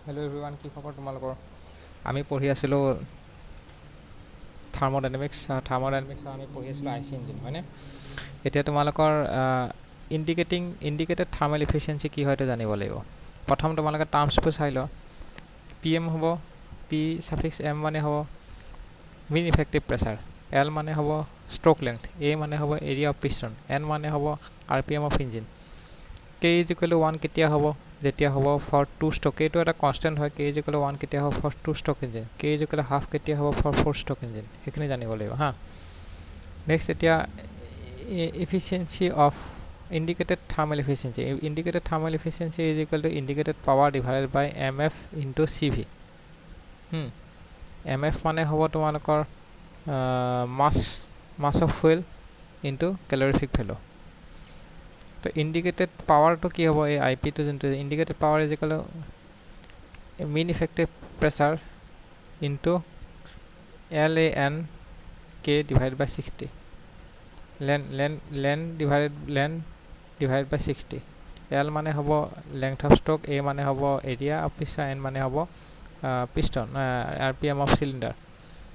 Hello' everyone, কি খবৰ তোমালোকৰ? আমি পঢ়ি আছিলোঁ থাৰ্মোডাইনামিক্সৰ আমি পঢ়ি আছিলোঁ আই চি ইঞ্জিন, হয়নে? এতিয়া তোমালোকৰ ইণ্ডিকেটেড থাৰ্মেল ইফিচিয়েঞ্চি কি হয়তো জানিব লাগিব। প্ৰথম তোমালোকে টাৰ্মছবোৰ চাই লোৱা। পি এম হ'ব, পি ছাফিক্স এম মানে হ'ব মিন ইফেক্টিভ প্ৰেছাৰ, এল মানে হ'ব ষ্ট্ৰ'ক লেংথ, এ মানে হ'ব এৰিয়া অফ পিষ্টন, এন মানে হ'ব R P M of engine. K is equal to 1 কেতিয়া হ'ব? যেতিয়া হ'ব ফৰ টু ষ্ট্ৰক। এইটো এটা কনষ্টেণ্ট হয়। কে ইজ ইকুৱেল টু 1 কেতিয়া হ'ব for two stroke engine, K is equal to half কেতিয়া হ'ব ফৰ ফ'ৰ ষ্ট্ৰক ইঞ্জিন। সেইখিনি জানিব লাগিব হা। নেক্সট এতিয়া efficiency of indicated thermal efficiency. Indicated thermal efficiency is equal to indicated power divided by M F into C V. M F মানে হ'ব তোমালোকৰ mass of fuel into calorific value. তো indicated পাৱাৰটো কি হ'ব? এই আই পিটো যোনটো indicated power is equal to mean effective pressure into L A N K divide by 60, লেন ডিভাইড বাই 60। এল মানে হ'ব লেংথ অফ ষ্ট্ৰক, এ মানে হ'ব এৰিয়া অফ পিষ্টন, এন মানে হ'ব piston R P M of cylinder.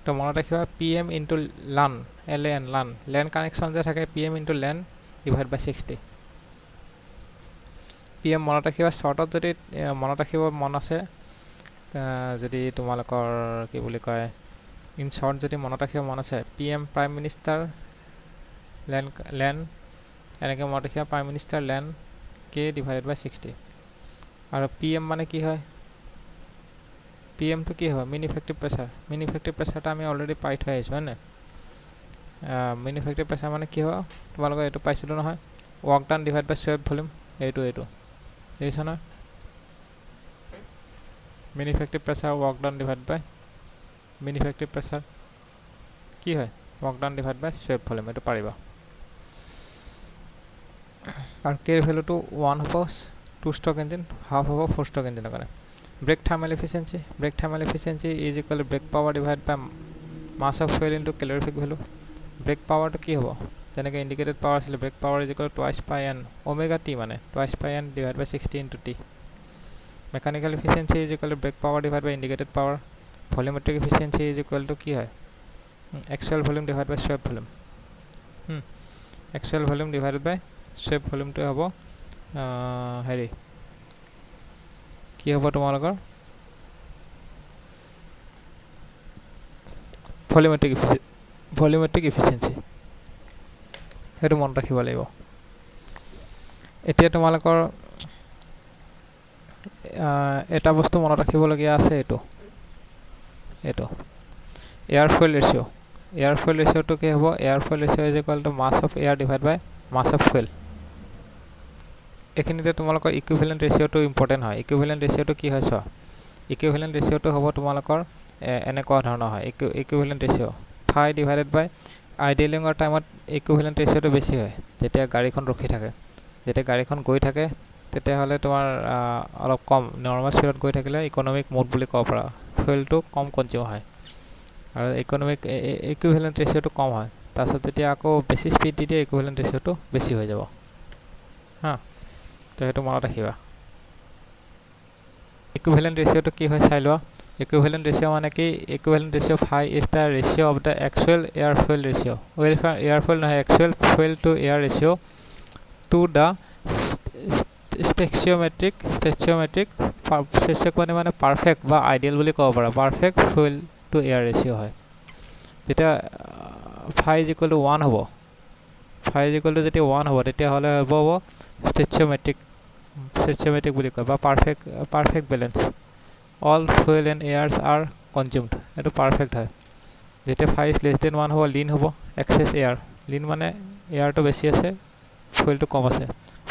তো মনত ৰাখিবা পি এম ইনটু লান, এল এ এন লেন কানেকশ্যন যে থাকে, পি এম ইনটু লেন ডিভাইড বাই 60। পি এম মনত ৰাখিবা। শ্বৰ্টত যদি মনত ৰাখিব মন আছে, যদি তোমালোকৰ কি বুলি কয় ইন শ্বৰ্ট যদি মনত ৰাখিব মন আছে, পি এম প্ৰাইম মিনিষ্টাৰ লেন এনেকৈ মনত ৰাখিবা, প্ৰাইম মিনিষ্টাৰ লেন কে ডিভাইডেড বাই 60। আৰু পি এম মানে কি হয়? পি এমটো কি হয়? মিন ইফেক্টিভ প্ৰেছাৰ। মিন ইফেক্টিভ প্ৰেছাৰটো আমি অলৰেডি পাই থৈ আহিছোঁ, হয় নাই? মিন ইফেক্টিভ প্ৰেছাৰ মানে কি হয়? তোমালোকৰ এইটো পাইছিলোঁ নহয়, ৱৰ্ক ডান ডিভাইড বাই চুৱেপ ভলিউম। এইটো দেখিছা নহয়? Mean effective pressure work done divide by mean effective pressure কি হয়? ৱৰ্ক ডান ডিভাইড বাই চুৱেপ ভলিউম। এইটো পাৰিবা। আৰু কেৰ ভেলুটো 1 হ'ব টু ষ্ট্ৰক ইঞ্জিন, হাফ হ'ব ফ'ৰ ষ্ট্ৰক ইঞ্জিনৰ কাৰণে। Brake thermal efficiency is equal to brake power divide by mass of fuel into calorific value. Brake পাৱাৰটো কি হ'ব? যেনেকৈ ইণ্ডিকেটেড পাৱাৰ আছিলে, brake power is equal to twice pi N omega T, মানে twice pi N divide by 60 into T. Mechanical efficiency is equal to brake power divide by indicated power. Volumetric efficiency is equal to কি হয়? Actual volume divide by চুৱেপ volume. Actual volume divided by চুৱেপ ভলিউমটোৱে হ'ব হেৰি কি হ'ব তোমালোকৰ? Volumetric efficiency. সেইটো মনত ৰাখিব লাগিব। এতিয়া তোমালোকৰ এটা বস্তু মনত ৰাখিবলগীয়া আছে, এইটো air fuel ratio'. Air fuel ৰেচিঅ'টো কি হ'ব? Air fuel ratio' is equal to mass of air divide by mass of fuel. এইখিনিতে তোমালোকৰ ইকুইভেলেণ্ট ৰেচিঅ'টো ইম্পৰ্টেণ্ট হয়। ইকুইভেলেণ্ট ৰেচিঅ'টো কি হয় চোৱা। ইকুইভেলেণ্ট ৰেচিঅ'টো হ'ব তোমালোকৰ এনেকুৱা ধৰণৰ হয়। ইকুইভেলেণ্ট ৰেচিঅ' ফাই ডিভাইডেড বাই আইডেলিঙৰ টাইমত ইকুইভেলেণ্ট ৰেচিঅ'টো বেছি হয় যেতিয়া গাড়ীখন ৰখি থাকে। যেতিয়া গাড়ীখন গৈ থাকে তেতিয়াহ'লে তোমাৰ অলপ কম, নৰ্মেল স্পীডত গৈ থাকিলে ইকনমিক মোড বুলি ক'ব পাৰা, ফুৱেলটো কম কনজিউম হয়। আৰু ইকুইভেলেণ্ট ৰেচিঅ'টো কম হয়। তাৰপিছত যেতিয়া আকৌ বেছি স্পীড দি দিয়ে, ইকুইভেলেণ্ট ৰেচিঅ'টো বেছি হৈ যাব হা। তো সেইটো মনত ৰাখিবা। ইকুইভেলেণ্ট ৰেচিঅ'টো কি হয় চাই লোৱা। ইকুইভেলেণ্ট ৰেচিঅ' মানে কি? Equivalent ratio' phi is the ratio' of the actual air fuel ratio', air fuel নহয়, actual fuel to air ratio' to the stoichiometric মানে পাৰফেক্ট বা আইডিয়েল বুলি ক'ব পাৰা, perfect fuel to air ratio' হয়। যেতিয়া ফাই ইজ ইকুৱেল টু 1 হ'ব, যেতিয়া 1 হ'ব তেতিয়াহ'লে হ'ব ষ্টেচিঅ'মেট্ৰিক বুলি কয়, বা perfect balance. All fuel and airs are consumed, এইটো পাৰফেক্ট হয়। যেতিয়া ফাই ইজ লেছ দেন 1 হ'ব, লিন হ'ব, এক্সেছ এয়াৰ। লিন মানে এয়াৰটো বেছি আছে, ফুৱেলটো কম আছে।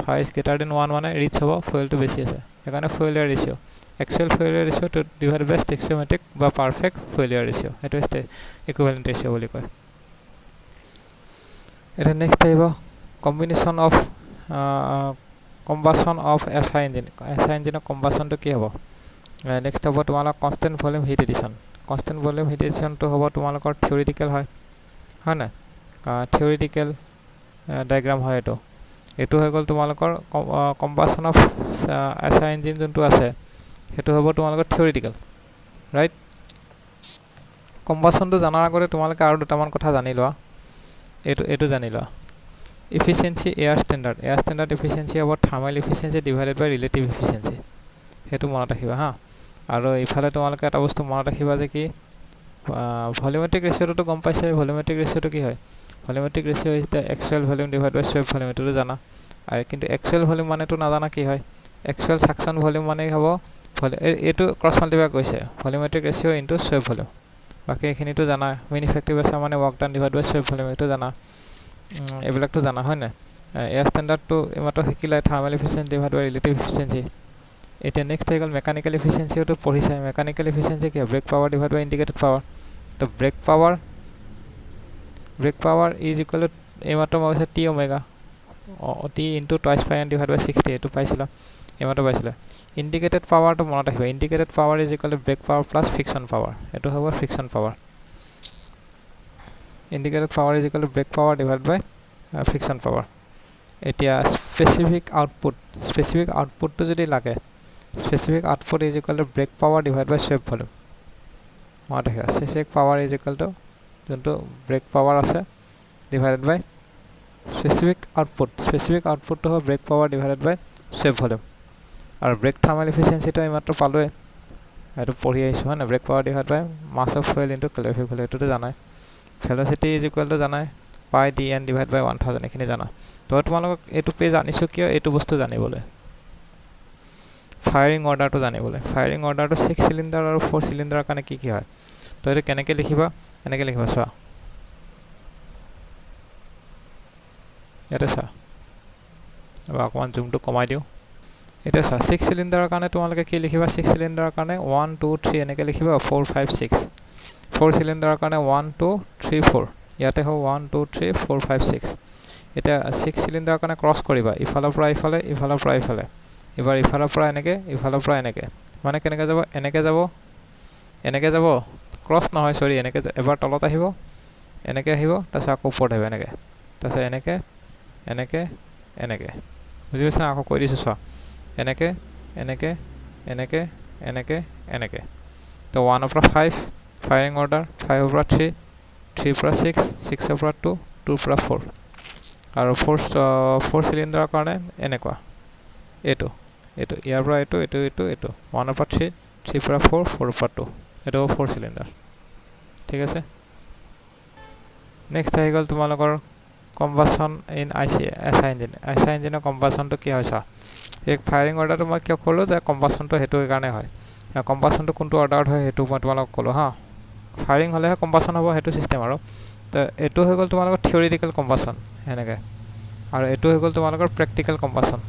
ফাই ইজ গ্ৰেটাৰ দেন 1 মানে ৰিচ হ'ব, ফুৱেলটো বেছি আছে। সেইকাৰণে fuel air ratio', actual fuel air ratio' to divide by stoichiometric বা পাৰফেক্ট ফুৱেল এয়াৰ ৰেচিঅ', সেইটো ইকুইভেলেণ্ট ৰেচিঅ' বুলি কয়। এতিয়া নেক্সট আহিব combustion of SI engine. SI ইঞ্জিনৰ কম্বাছনটো কি হ'ব? নেক্সট হ'ব তোমালোকৰ constant volume heat addition. Constant volume heat এডিশ্যনটো হ'ব তোমালোকৰ থিয়ৰিটিকেল হয় নাই? থিয়ৰিটিকেল ডায়েগ্ৰাম হয় এইটো হৈ গ'ল তোমালোকৰ কম্বাছন অফ এছআই ইঞ্জিন যোনটো আছে, সেইটো হ'ব তোমালোকৰ থিয়ৰিটিকেল, ৰাইট? কম্বাছনটো জনাৰ আগতে তোমালোকে আৰু দুটামান কথা জানি লোৱা। এইটো জানি লোৱা, ইফিচিয়েঞ্চি এয়াৰ ষ্টেণ্ডাৰ্ড ইফিচিয়েঞ্চি হ'ব থাৰ্মেল ইফিচিয়েঞ্চি ডিভাইডেড বাই ৰিলেটিভ ইফিচিয়েঞ্চি। সেইটো মনত ৰাখিবা হা। আৰু ইফালে তোমালোকে এটা বস্তু মনত ৰাখিবা যে কি ভলিউমেট্ৰিক ৰেচিঅ'টোতো গম পাইছে। ভলিউমেট্ৰিক ৰেচিঅ'টো কি হয়? Volumetric ratio' is the actual volume divide by swept volume. এইটোতো জানা। আৰু কিন্তু এক্সুৱেল ভলিউম মানেতো নাজানা কি হয়। এক্সুৱেল সাকচন ভলিউম মানে হ'ব এইটো ক্ৰছ মাল্টিপ্লাই কৰিছে ভলিউমেট্ৰিক ৰেচিঅ' ইনটু স্বেপ ভলিউম। বাকী এইখিনিতো জানা। মিন ইফেক্টিভ আছে মানে work done divide by swept volume, এইটো জানা। এইবিলাকতো জানা হয় নাই? এয়াৰ ষ্টেণ্ডাৰ্ডটো এইমাত্ৰ শিকিলে, thermal efficiency divide by relative efficiency. এতিয়া নেক্সট হৈ গ'ল মেকানিকেল ইফিচিয়েঞ্চিটো পঢ়িছে। মেকানিকেল ইফিচিয়েঞ্চি কি হয়? Brake power divide by indicated power. তো brake power is equal to এইমাত্ৰ মই কৈছে T omega T into twice pi N divide by 60। এইটো পাইছিলা, এইমাত্ৰ পাইছিলা। ইণ্ডিকেটেড পাৱাৰটো মনত ৰাখিবা। Indicated power is equal to brake power plus friction power. এইটো হ'ব friction power. Indicated power is equal to brake power divide by friction power. এতিয়া স্পেচিফিক আউটপুটটো যদি লাগে, specific output is equal to brake power divide by swept volume. মনত ৰাখিবা, specific power is equal to যোনটো brake power আছে divided by specific আউটপুটটো হ'ব brake power divided by swept volume. আৰু ব্ৰেক থাৰ্মেল ইফিচিয়েঞ্চিটো এইমাত্ৰ পালোৱে, এইটো পঢ়ি আহিছোঁ হয় নাই? Brake power divide by mass of fuel into calorific volume. এইটোতো জানাই। ভেলচিটি ইজ ইকুৱেল টু জানাই পাই ডি এন ডিভাইড বাই 1000। এইখিনি জানা। তো তোমালোকক এইটো পেজ আনিছোঁ কিয়? এইটো বস্তু জানিবলৈ, ফায়াৰিং অৰ্ডাৰটো জানিবলৈ। ফায়াৰিং অৰ্ডাৰটো 6 চিলিণ্ডাৰ আৰু 4 চিলিণ্ডাৰৰ কাৰণে কি হয়? তো এইটো কেনেকৈ লিখিবা? এনেকৈ লিখিবা, চোৱা ইয়াতে চোৱা, অকণমান জুমটো কমাই দিওঁ। এতিয়া চোৱা 6 চিলিণ্ডাৰৰ কাৰণে তোমালোকে কি লিখিবা? 6 চিলিণ্ডাৰৰ কাৰণে 1 2 3 এনেকৈ লিখিবা, 4 5 6। 4 চিলিণ্ডাৰৰ কাৰণে 1 2 3 4। ইয়াতে হ'ব 1 2 3 4 5 6। এতিয়া 6 চিলিণ্ডাৰৰ কাৰণে ক্ৰছ কৰিবা, ইফালৰ পৰা ইফালে, ইফালৰ পৰা ইফালে। এবাৰ ইফালৰ পৰা এনেকৈ, ইফালৰ পৰা এনেকৈ। মানে কেনেকৈ যাব? এনেকৈ যাব, ক্ৰছ নহয় চৰি, এনেকৈ এবাৰ তলত আহিব, এনেকৈ আহিব, তাৰপিছত আকৌ ওপৰত আহিব এনেকৈ, তাৰপিছত এনেকৈ বুজি পাইছা? আকৌ কৈ দিছোঁ চোৱা, এনেকৈ এনেকৈ। তো 1ৰ পৰা 5 ফায়াৰিং অৰ্ডাৰ, 5ৰ পৰা 3, 3ৰ পৰা 6, 6ৰ পৰা 2, 2ৰ পৰা 4। আৰু 4 চিলিণ্ডাৰৰ কাৰণে এনেকুৱা, এইটো ইয়াৰ পৰা এইটো 1ৰ পৰা 3, 3ৰ পৰা 4, 4ৰ পৰা 2। এইটো হ'ব 4 চিলিণ্ডাৰ। ঠিক আছে। নেক্সট আহি গ'ল তোমালোকৰ কম্বাছন ইন এছআই ইঞ্জিন। এছআই ইঞ্জিনৰ কম্বাছনটো কি হয় চোৱা। এই ফায়াৰিং অৰ্ডাৰটো মই কিয় ক'লোঁ যে কম্বাছনটো সেইটো কাৰণে হয়। কম্বাছনটো কোনটো অৰ্ডাৰত হয় সেইটো মই তোমালোকক ক'লোঁ হা। ফায়াৰিং হ'লেহে কম্বাছন হ'ব, সেইটো চিষ্টেম আৰু। তো এইটো হৈ গ'ল তোমালোকৰ থিয়ৰিটিকেল কম্বাছন সেনেকৈ। আৰু এইটো হৈ গ'ল তোমালোকৰ প্ৰেক্টিকেল কম্বাছন।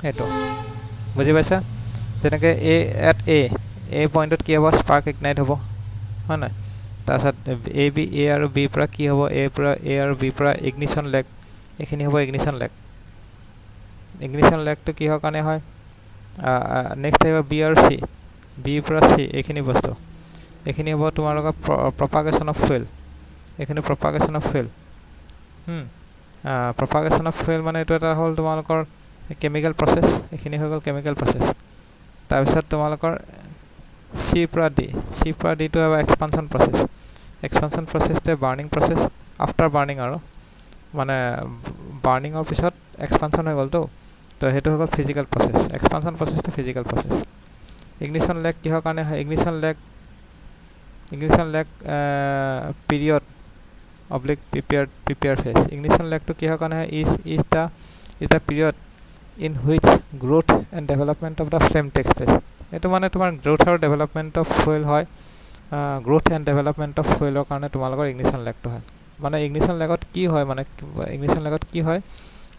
এইটো বুজি পাইছা? যেনেকৈ এ পইণ্টত কি হ'ব? স্পাৰ্ক ইগনাইট হ'ব হয় নাই? তাৰপিছত এ আৰু বিৰ পৰা কি হ'ব? এ আৰু বিৰ পৰা ইগনিশ্যন লেগ, এইখিনি হ'ব ইগনিশ্যন লেগ। ইগনিশ্যন লেগটো কিহৰ কাৰণে হয়? নেক্সট আহিব বি আৰু চি, বিৰ পৰা চি, এইখিনি বস্তু। এইখিনি হ'ব তোমালোকৰ প্ৰপাগেশ্যন অফ ফুয়েল। এইখিনি প্ৰপাগেশ্যন অফ ফুয়েল। প্ৰপাগেশ্যন অফ ফুয়েল মানে এইটো এটা হ'ল তোমালোকৰ কেমিকেল প্ৰচেছ। এইখিনি হৈ গ'ল কেমিকেল প্ৰচেছ। তাৰপিছত তোমালোকৰ চিৰ পৰা ডিটো হ'ব এক্সপানশ্যন প্ৰচেছ। এক্সপানশ্যন প্ৰচেছটোৱে বাৰ্ণিং প্ৰচেছ। আফটাৰ বাৰ্ণিং আৰু মানে বাৰ্ণিঙৰ পিছত এক্সপানশ্যন হৈ গ'লতো, তো সেইটো হৈ গ'ল ফিজিকেল প্ৰচেছ। এক্সপানশ্যন প্ৰচেছটো ফিজিকেল প্ৰচেছ। ইগনিশ্যন লেগ কিহৰ কাৰণে হয়? Ignition lag period oblique prepare phase. Ignition লেগটো কিহৰ কাৰণে হয়? Is the period in which growth and development of the flame takes place. এইটো মানে তোমাৰ গ্ৰোথ আৰু ডেভেলপমেণ্ট অফ ফুয়েল হয়। গ্ৰোথ এণ্ড ডেভেলপমেণ্ট অফ ফুয়েলৰ কাৰণে তোমালোকৰ ইগনিশ্যন লেগটো হয়। মানে ইগনিশ্যন লেগত কি হয়?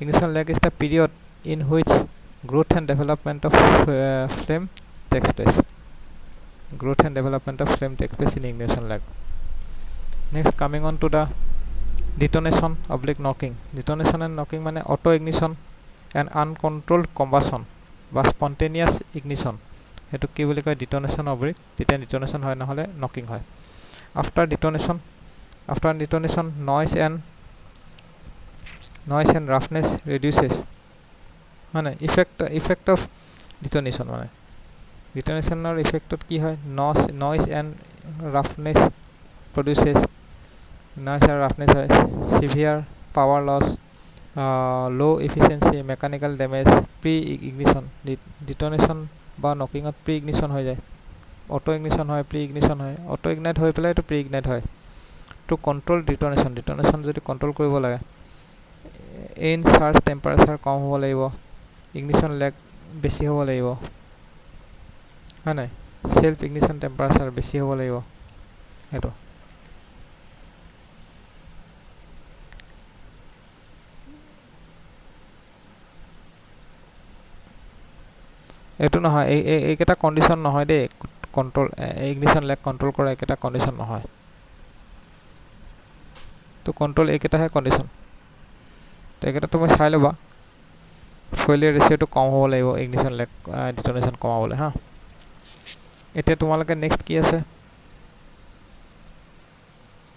Ignition lag is the period in which growth and development of flame takes place. Growth and development of flame takes place in ignition lag. Next coming on to the detonation oblique knocking. Detonation and knocking মানে auto ignition and uncontrolled combustion বা spontaneous ignition. সেইটো কি বুলি কয়? ডিটনেশ্যন oblique, তেতিয়া ডিটনেশ্যন হয়, নহ'লে knocking হয়। আফটাৰ ডিটনেশ্যন নইজ এণ্ড ৰাফনেছ ৰিডিউচেছ হয় নাই? ইফেক্ট অফ ডিটনেশ্যন মানে ডিটনেশ্যনৰ ইফেক্টত কি হয় noise and roughness produces noise আৰু ৰাফনেছ হয় severe power loss low efficiency mechanical damage pre ignition detonation বা নকিঙত প্ৰি ইগনিশ্যন হৈ যায় অটো ইগনিশ্যন হয় প্ৰি ইগনিশ্যন হয় অটো ইগনাইট হৈ পেলাই এইটো প্ৰি ইগনাইট হয় টু কণ্ট্ৰল ডিটনেশ্যন যদি কণ্ট্ৰল কৰিব লাগে ইন চাৰ্জ টেম্পাৰেচাৰ কম হ'ব লাগিব ইগনিশ্যন লেগ বেছি হ'ব লাগিব হয় নাই চেল্ফ ইগনিশ্যন টেম্পাৰেচাৰ বেছি হ'ব লাগিব সেইটো এইটো নহয় এইকেইটা কণ্ডিশ্যন নহয় দেই কণ্ট্ৰল ইগনিশ্যন লেগ কণ্ট্ৰল কৰা এইকেইটা কণ্ডিশ্যন নহয় তো কণ্ট্ৰল এইকেইটাহে কণ্ডিশ্যন তো এইকেইটা তুমি চাই ল'বা ফেইলিয়াৰ ৰেচিঅ'টো কম হ'ব লাগিব ইগনিশ্যন লেগ ডিটনেশ্যন কমাবলৈ হা এতিয়া তোমালোকে নেক্সট কি আছে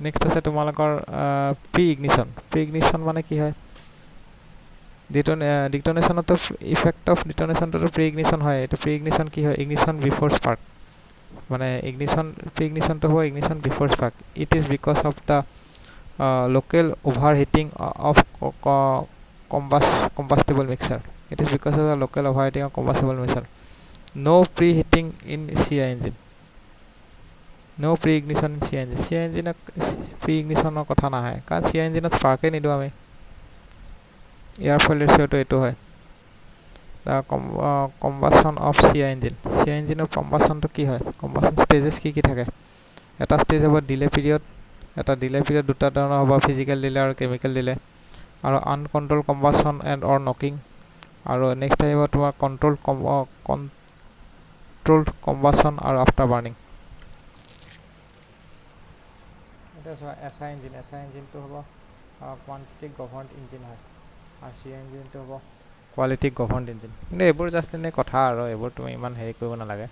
নেক্সট আছে তোমালোকৰ প্ৰি ইগনিশ্যন মানে কি হয় ডিটনেশ্যনতো ইফেক্ট অফ ডিটনেশ্যনটোতো প্ৰি ইগনিশ্যন হয় এইটো প্ৰি ইগনিশ্যন কি হয় ইগনিশ্যন বিফ'ৰ স্পাৰ্ক মানে প্ৰি ইগনিশ্যনটো হ'ব ignition before spark it is because of the local overheating of combustible mixture. It is because of the local overheating of combustible mixture. No preheating in CI engine. No pre-ignition in CI engine. CI engine pre-ignition কথা নাহে কাৰণ CI engine স্পাৰ্কে নিদিওঁ আমি ইয়াৰ ফল ৰেচিঅ'টো এইটো হয় the combustion of CI engine. CI engine combustionটো কি হয় combustion stages কি থাকে এটা ষ্টেজ হ'ব ডিলে পিৰিয়ড এটা ডিলে পিৰিয়ড দুটা ধৰণৰ হ'ব ফিজিকেল ডিলে আৰু কেমিকেল ডিলে আৰু আনকণ্ট্ৰল কম্বাছন এণ্ড অৰ নকিং আৰু নেক্সট আহিব তোমাৰ কণ্ট্ৰলড কম্বাছন আৰু আফটাৰ বাৰ্ণিং এতিয়া চোৱা এছআই ইঞ্জিনটো হ'ব কোৱান্টিটিক গভৰ্ণড ইঞ্জিন হয় আৰু CI ইঞ্জিনটো হ'ব কোৱালিটিক গভৰ্ণড ইঞ্জিন কিন্তু এইবোৰ জাষ্ট এনেই কথা আৰু এইবোৰ তুমি ইমান হেৰি কৰিব নালাগে